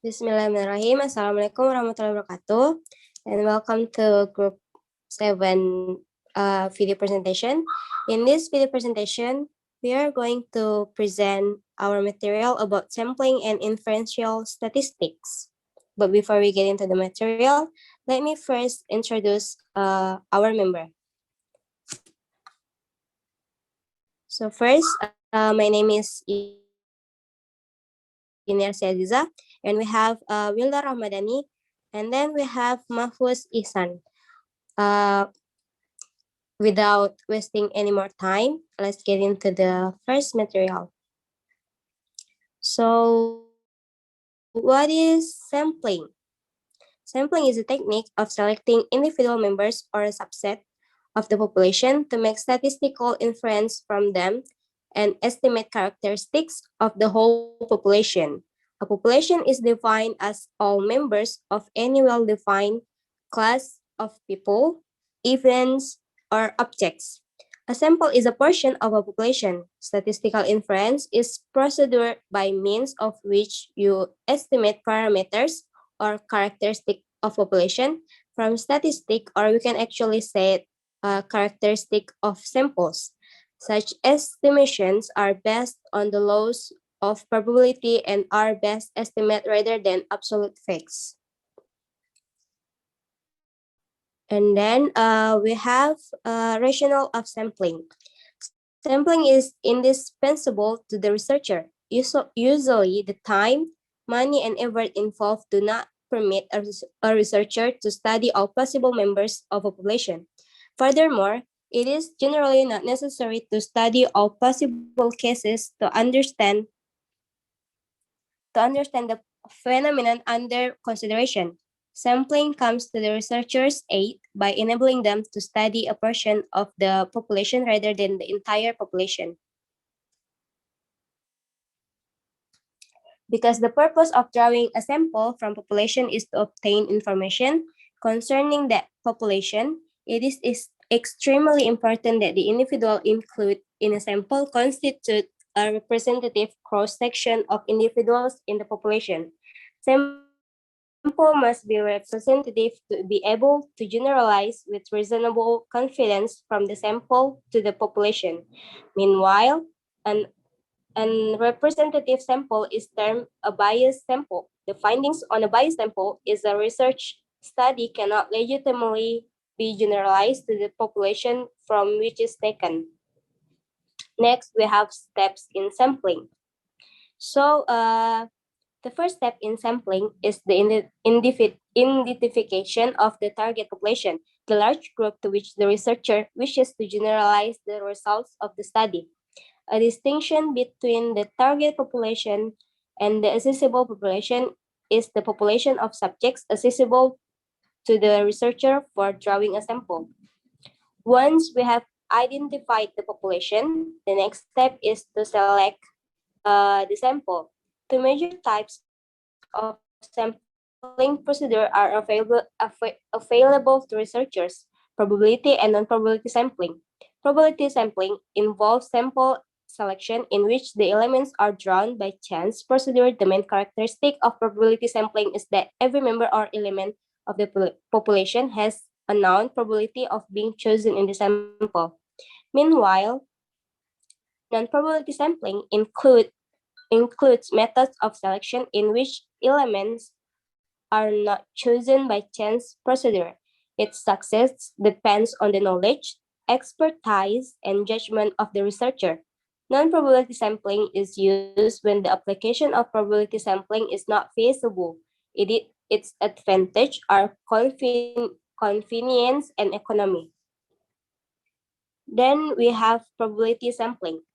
Bismillahirrahmanirrahim. Assalamualaikum warahmatullahi wabarakatuh. And welcome to Group 7 video presentation. In this video presentation, we are going to present our material about sampling and inferential statistics. But before we get into the material, let me first introduce our member. So first, my name is Yuniarsih Azizah, and we have Wilda Rahmadani, and then we have Mahfuzh Ihsan. Without wasting any more time, let's get into the first material. So, what is sampling? Sampling is a technique of selecting individual members or a subset of the population to make statistical inference from them and estimate characteristics of the whole population. A population is defined as all members of any well-defined class of people, events, or objects. A sample is a portion of a population. Statistical inference is procedure by means of which you estimate parameters or characteristic of population from statistic, or we can actually say characteristic of samples. Such estimations are based on the laws of probability and are best estimate rather than absolute facts. And then we have rationale of sampling. Sampling is indispensable to the researcher. Usually, the time, money, and effort involved do not permit a researcher to study all possible members of a population. Furthermore, it is generally not necessary to study all possible cases to understand the phenomenon under consideration. Sampling comes to the researcher's aid by enabling them to study a portion of the population rather than the entire population. Because the purpose of drawing a sample from population is to obtain information concerning that population, it is extremely important that the individual included in a sample constitute a representative cross-section of individuals in the population. Sample must be representative to be able to generalize with reasonable confidence from the sample to the population. Meanwhile, an representative sample is termed a biased sample. The findings on a biased sample is a research study cannot legitimately be generalized to the population from which is taken. Next, we have steps in sampling. So, the first step in sampling is the identification of the target population, the large group to which the researcher wishes to generalize the results of the study. A distinction between the target population and the accessible population is the population of subjects accessible to the researcher for drawing a sample. Once we have identified the population, the next step is to select the sample. Two major types of sampling procedure are available to researchers: probability and non-probability sampling. Probability sampling involves sample selection in which the elements are drawn by chance procedure. The main characteristic of probability sampling is that every member or element of the population has a known probability of being chosen in the sample. Meanwhile, non-probability sampling includes methods of selection in which elements are not chosen by chance procedure. Its success depends on the knowledge, expertise, and judgment of the researcher. Non-probability sampling is used when the application of probability sampling is not feasible. Its advantage are convenience and economy. Then we have probability sampling.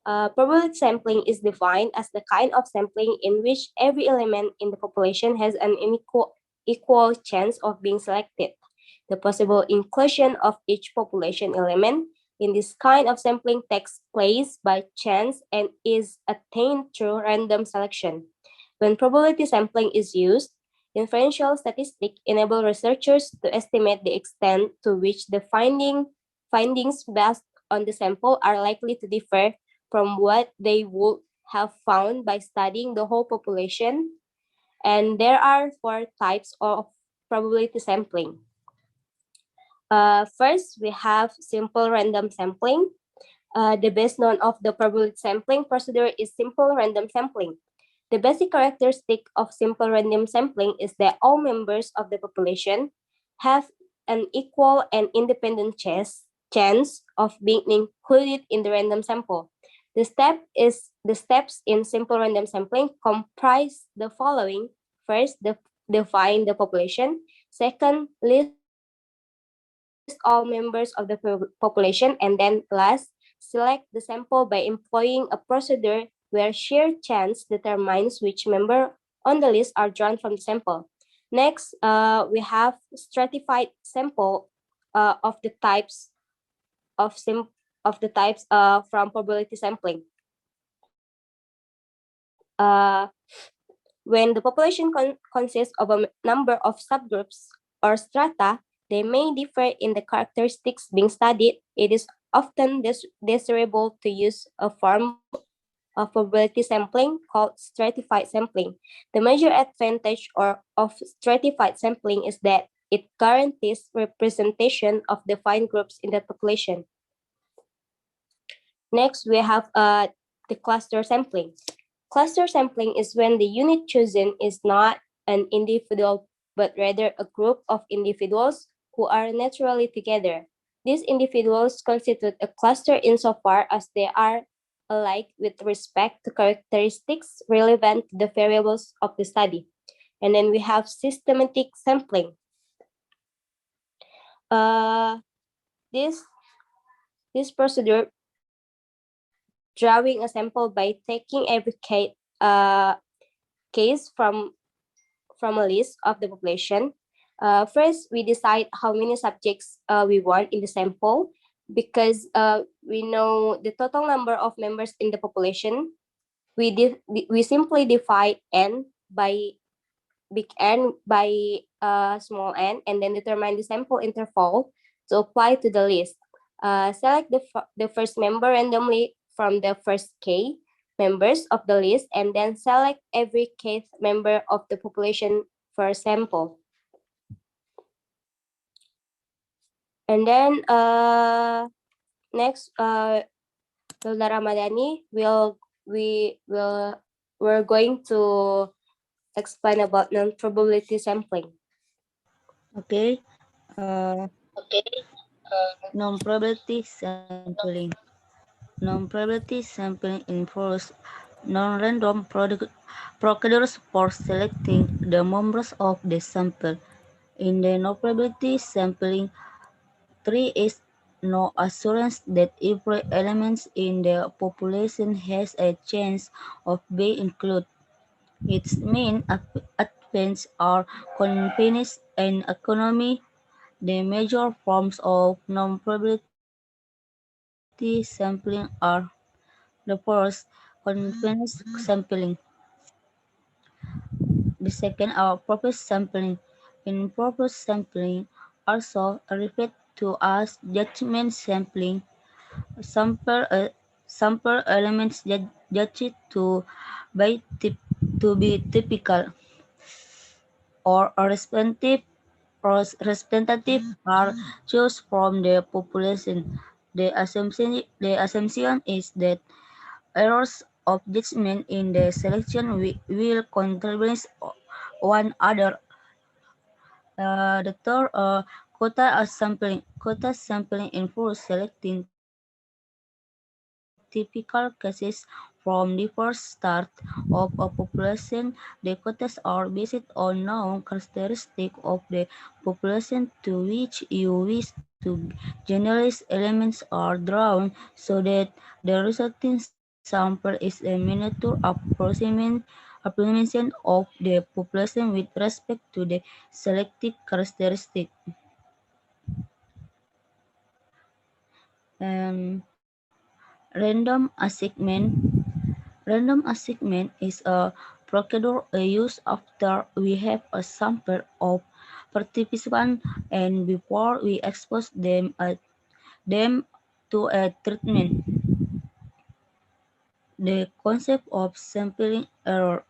Probability sampling is defined as the kind of sampling in which every element in the population has an equal chance of being selected. The possible inclusion of each population element in this kind of sampling takes place by chance and is attained through random selection. When probability sampling is used, inferential statistics enable researchers to estimate the extent to which the findings based on the sample are likely to differ from what they would have found by studying the whole population, And there are four types of probability sampling. First, we have simple random sampling. The best known of the probability sampling procedure is simple random sampling. The basic characteristic of simple random sampling is that all members of the population have an equal and independent chance of being included in the random sample. The steps in simple random sampling comprise the following. First, define the population. Second, list all members of the population, and then last, select the sample by employing a procedure where sheer chance determines which member on the list are drawn from the sample. Next, we have stratified sample of the types from probability sampling. When the population consists of a number of subgroups or strata, they may differ in the characteristics being studied. It is often desirable to use a form of probability sampling called stratified sampling. The major advantage of stratified sampling is that it guarantees representation of defined groups in the population. Next, we have the cluster sampling. Cluster sampling is when the unit chosen is not an individual, but rather a group of individuals who are naturally together. These individuals constitute a cluster insofar as they are alike with respect to characteristics relevant to the variables of the study. And then we have systematic sampling. This procedure, drawing a sample by taking every case from a list of the population. First, we decide how many subjects we want in the sample because we know the total number of members in the population. We simply divide n by big N by small n, and then determine the sample interval to apply to the list. Select the first member randomly from the first k members of the list, and then select every kth member of the population for sample. And then next, Wilda Rahmadani we're going to explain about non-probability sampling. Okay. Non-probability sampling. Non-probability sampling involves non-random procedures for selecting the members of the sample. In the non-probability sampling, there is no assurance that every element in the population has a chance of being included. Its main advantages are convenience and economy. The major forms of non-probability sampling are: the first, convenience sampling. The second are purpose sampling. In purpose sampling, also referred to as judgment sampling, sample elements judged to be typical or representative are chosen from the population. The assumption is that errors of judgment in the selection will contribute one other. The third, quota sampling involves selecting typical cases from the first start of a population. The quotas are based on known characteristics of the population to which you wish to generalize elements are drawn so that the resulting sample is a miniature approximation of the population with respect to the selected characteristic. And random assignment. Random assignment is a procedure used after we have a sample of participants and before we expose them to a treatment. The concept of sampling error.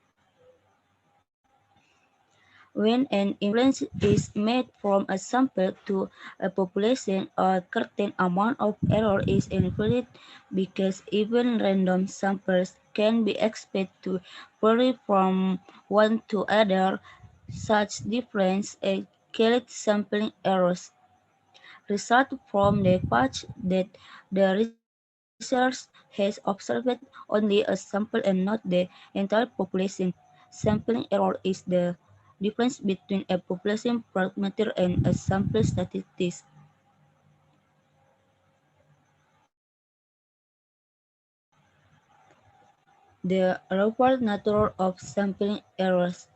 When an inference is made from a sample to a population, a certain amount of error is inferred because even random samples can be expected to vary from one to other. Such difference called sampling errors result from the fact that the research has observed only a sample and not the entire population. Sampling error is the difference between a population parameter and a sample statistics. The real nature of sampling errors.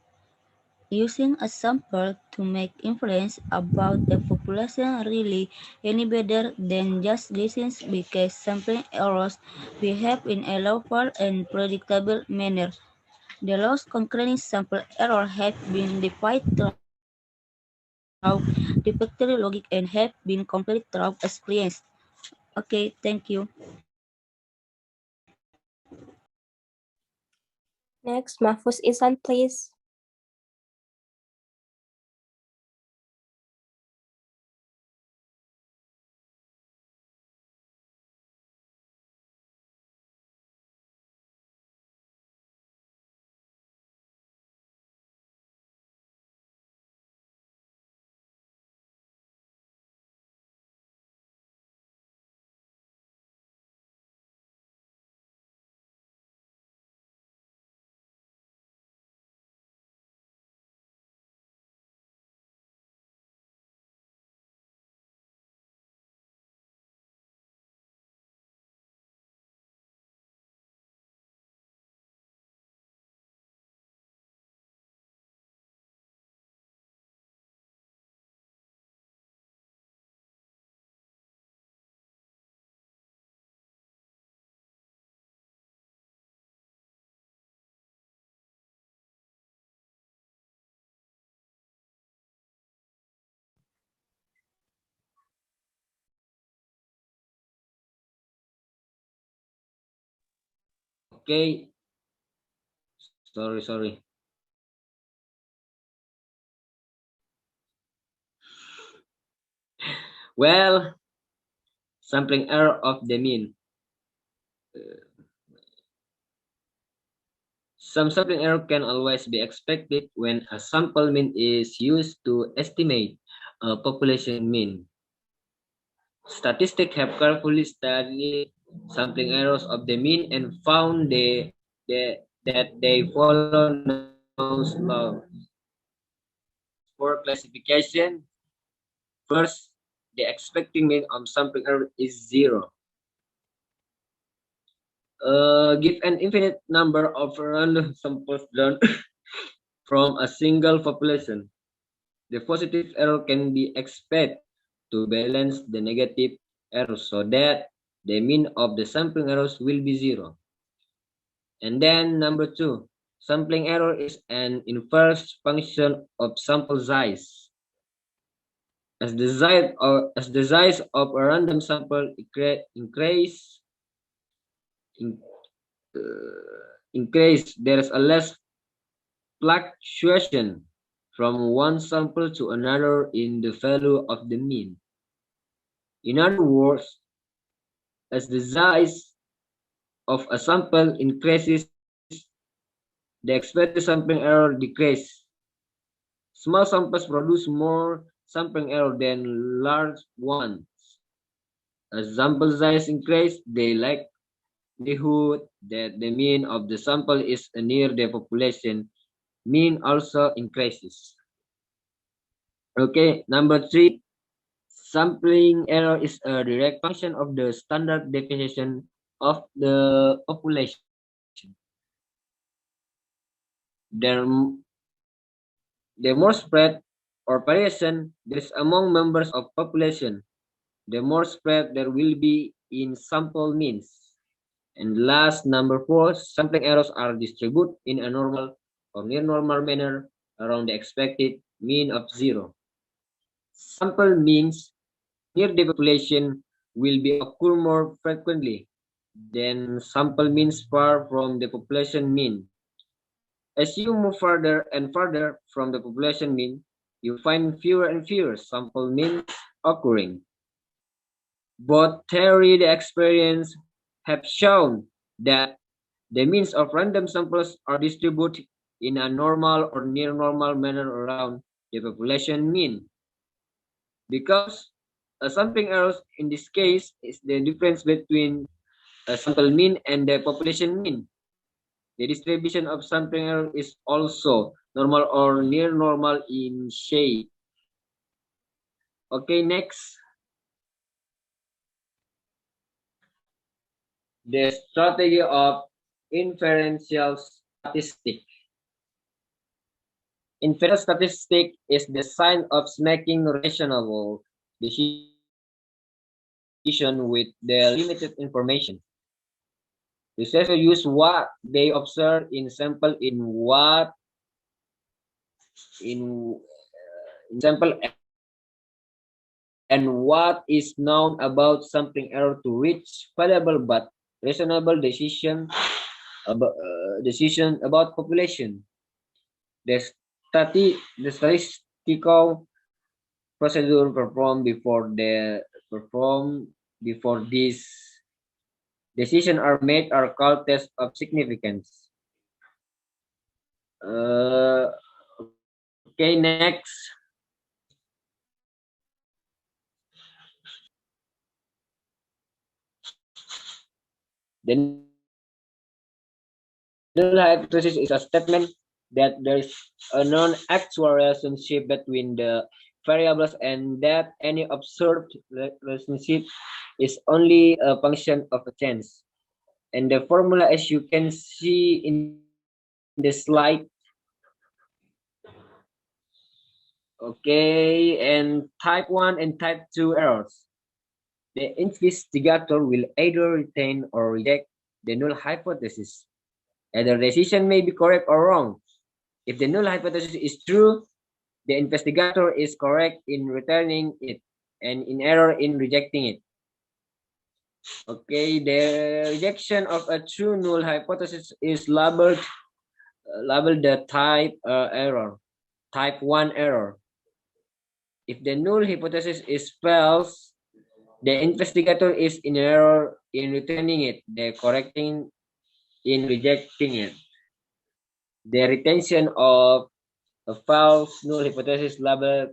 Using a sample to make inference about a population really any better than just guessing because sampling errors behave in a lawful and predictable manner. The laws concerning sample error have been defined through deductive logic and have been completed through experience. Okay, thank you. Next, Mahfuzh Ihsan, please. Okay, sorry. Well, sampling error of the mean. Some sampling error can always be expected when a sample mean is used to estimate a population mean. Statistics have carefully studied sampling errors of the mean and found that they follow Newton's law. For classification, first, the expecting mean of sampling error is 0. Give an infinite number of random samples learned from a single population. The positive error can be expected to balance the negative error so that the mean of the sampling errors will be 0. And then number 2, sampling error is an inverse function of sample size. As the size of a random sample in, increase, there is a less fluctuation from one sample to another in the value of the mean. In other words, as the size of a sample increases, the expected sampling error decreases. Small samples produce more sampling error than large ones. As sample size increases, the likelihood that the mean of the sample is near the population mean also increases. Okay, number 3, sampling error is a direct function of the standard deviation of the population. The, the more spread or variation there is among members of population, the more spread there will be in sample means. And last, number 4, sampling errors are distributed in a normal or near normal manner around the expected mean of 0. Sample means near the population will be occur more frequently than sample means far from the population mean. As you move further and further from the population mean, you find fewer and fewer sample means occurring. Both theory and experience have shown that the means of random samples are distributed in a normal or near normal manner around the population mean. Because a sampling error in this case is the difference between a sample mean and the population mean. The distribution of sampling error is also normal or near normal in shape. Okay, next. The strategy of inferential statistic. Inferential statistic is the science of making reasonable decision with the limited information. Researchers use what they observe in sample in sample and what is known about sampling error to reach valuable but reasonable decision about population. The statistical procedure performed before these decisions are made are called tests of significance. Okay, next. The null hypothesis is a statement that there is a non-actual relationship between the variables and that any observed relationship is only a function of a chance. And the formula, as you can see in the slide, okay, and type 1 and type 2 errors. The investigator will either retain or reject the null hypothesis. Either decision may be correct or wrong. If the null hypothesis is true, the investigator is correct in returning it and in error in rejecting it. Okay, the rejection of a true null hypothesis is labeled the type error, type 1 error. If the null hypothesis is false, the investigator is in error in returning it, the correcting in rejecting it. The retention of a false null hypothesis labeled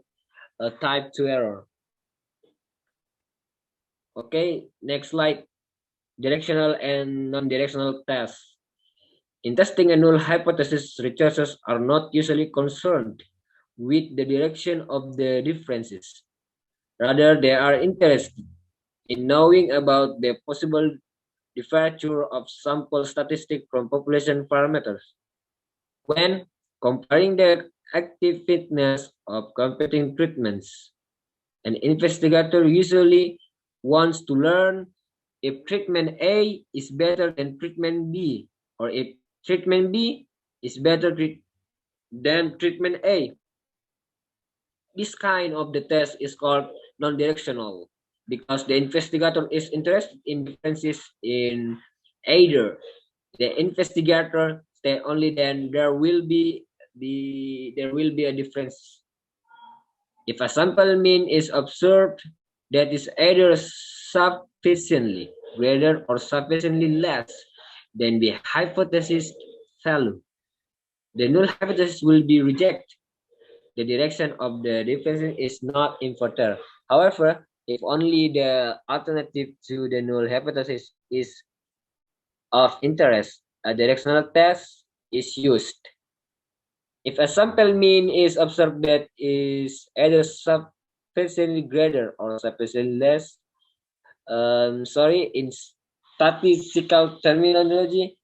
a type 2 error. Okay, next slide. Directional and non-directional tests. In testing a null hypothesis, researchers are not usually concerned with the direction of the differences. Rather, they are interested in knowing about the possible departure of sample statistic from population parameters. When comparing the effectiveness of competing treatments, an investigator usually wants to learn if treatment A is better than treatment B, or if treatment B is better than treatment A. This kind of the test is called non-directional because the investigator is interested in differences in either the investigator say only then there will be a difference. If a sample mean is observed that is either sufficiently greater or sufficiently less than the hypothesis value, the null hypothesis will be rejected. The direction of the difference is not important. However, if only the alternative to the null hypothesis is of interest, a directional test is used. If a sample mean is observed that is either sufficiently greater or sufficiently less, in statistical terminology,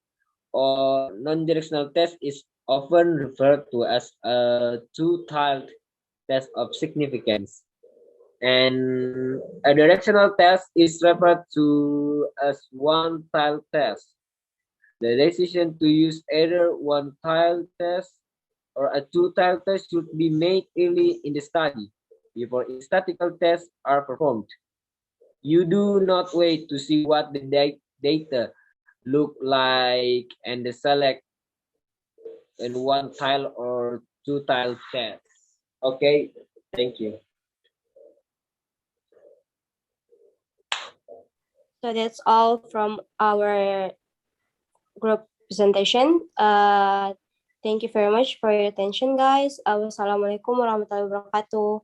or non-directional test is often referred to as a two-tiled test of significance. And a directional test is referred to as one-tiled test. The decision to use either one-tiled test or a two-tiled test should be made early in the study before statistical tests are performed. You do not wait to see what the data look like and select and one tile or two tile test. Okay, thank you. So that's all from our group presentation. Thank you very much for your attention, guys. Wassalamualaikum warahmatullahi wabarakatuh.